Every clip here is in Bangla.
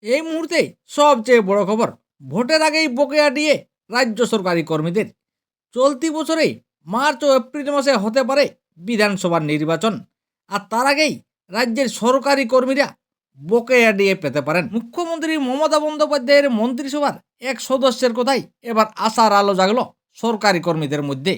এই মুহূর্তে সবচেয়ে বড় খবর, ভোটের আগেই বকেয়া দিয়ে রাজ্য সরকারি কর্মীদের। চলতি বছরে মার্চ ও এপ্রিল মাসে হতে পারে বিধানসভার নির্বাচন, আর তার আগেই রাজ্যের সরকারি কর্মীরা বকেয়া দিয়ে পেতে পারেন। মুখ্যমন্ত্রী মমতা বন্দ্যোপাধ্যায়ের মন্ত্রিসভার এক সদস্যের কথাই এবার আশার আলো জাগলো সরকারি কর্মীদের মধ্যে।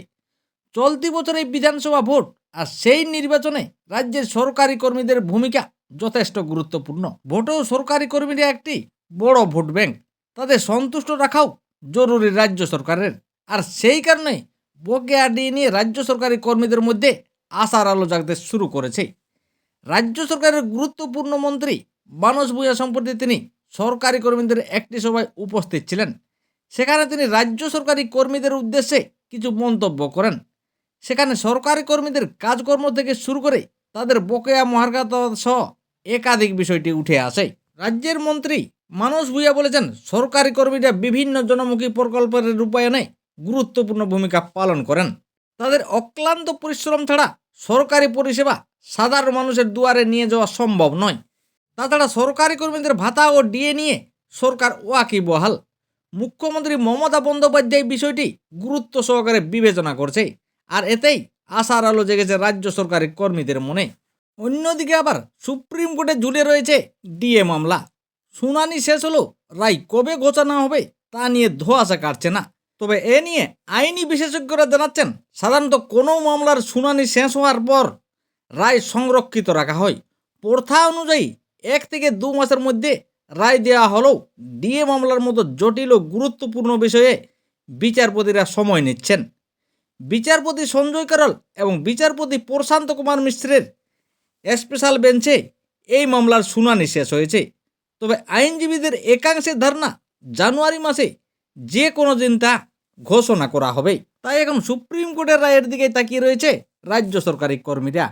চলতি বছরে বিধানসভা ভোট, আর সেই নির্বাচনে রাজ্যের সরকারি কর্মীদের ভূমিকা যথেষ্ট গুরুত্বপূর্ণ। ভোটেও সরকারি কর্মীরা একটি বড় ভোট ব্যাংক, তাদের সন্তুষ্ট রাখাও জরুরি রাজ্য সরকারের। আর সেই কারণে বকেয়া ডিএ নিয়ে রাজ্য সরকারি কর্মীদের মধ্যে আশার আলো জাগতে শুরু করেছে। রাজ্য সরকারের গুরুত্বপূর্ণ মন্ত্রী মানস ভূঁইয়া সম্প্রতি তিনি সরকারি কর্মীদের একটি সভায় উপস্থিত ছিলেন। সেখানে তিনি রাজ্য সরকারি কর্মীদের উদ্দেশ্যে কিছু মন্তব্য করেন। সেখানে সরকারি কর্মীদের কাজকর্ম থেকে শুরু করে তাদের বকেয়া মহার্ঘাত সহ একাধিক বিষয়টি উঠে আসে। রাজ্যের মন্ত্রী মানস ভূঁইয়া বলেছেন, সরকারি কর্মীরা বিভিন্ন জনমুখী প্রকল্পের রূপায়ণে গুরুত্বপূর্ণ ভূমিকা পালন করেন। তাদের অক্লান্ত পরিশ্রম ছাড়া সরকারি পরিষেবা সাধারণ মানুষের দুয়ারে নিয়ে যাওয়া সম্ভব নয়। তাছাড়া সরকারি কর্মীদের ভাতা ও ডিএ নিয়ে সরকার ওয়াকিবহাল। মুখ্যমন্ত্রী মমতা বন্দ্যোপাধ্যায় বিষয়টি গুরুত্ব সহকারে বিবেচনা করছে, আর এতেই আশার আলো জেগেছে রাজ্য সরকারি কর্মীদের মনে। অন্যদিকে আবার সুপ্রিম কোর্টে ঝুলে রয়েছে ডিএ মামলা। শুনানি শেষ হলেও রায় কবে ঘোষণা হবে তা নিয়ে ধোঁয়াশা কাটছে না। তবে এ নিয়ে আইনি বিশেষজ্ঞরা জানাচ্ছেন, সাধারণত কোনো মামলার শুনানি শেষ হওয়ার পর রায় সংরক্ষিত রাখা হয়। প্রথা অনুযায়ী 1 থেকে 2 মাসের মধ্যে রায় দেওয়া হলেও ডিএ মামলার মতো জটিল ও গুরুত্বপূর্ণ বিষয়ে বিচারপতিরা সময় নিচ্ছেন। বিচারপতি সঞ্জয় কারল এবং বিচারপতি প্রশান্ত কুমার মিশ্রের স্পেশাল বেঞ্চে এই মামলার শুনানি শেষ হয়েছে। তবে আইনজীবীদের একাংশের ধারণা জানুয়ারি মাসে যে কোনো দিন তা ঘোষণা করা হবে। তাই এখন সুপ্রিম কোর্টের রায়ের দিকে তাকিয়ে রয়েছে রাজ্য সরকারি কর্মীরা।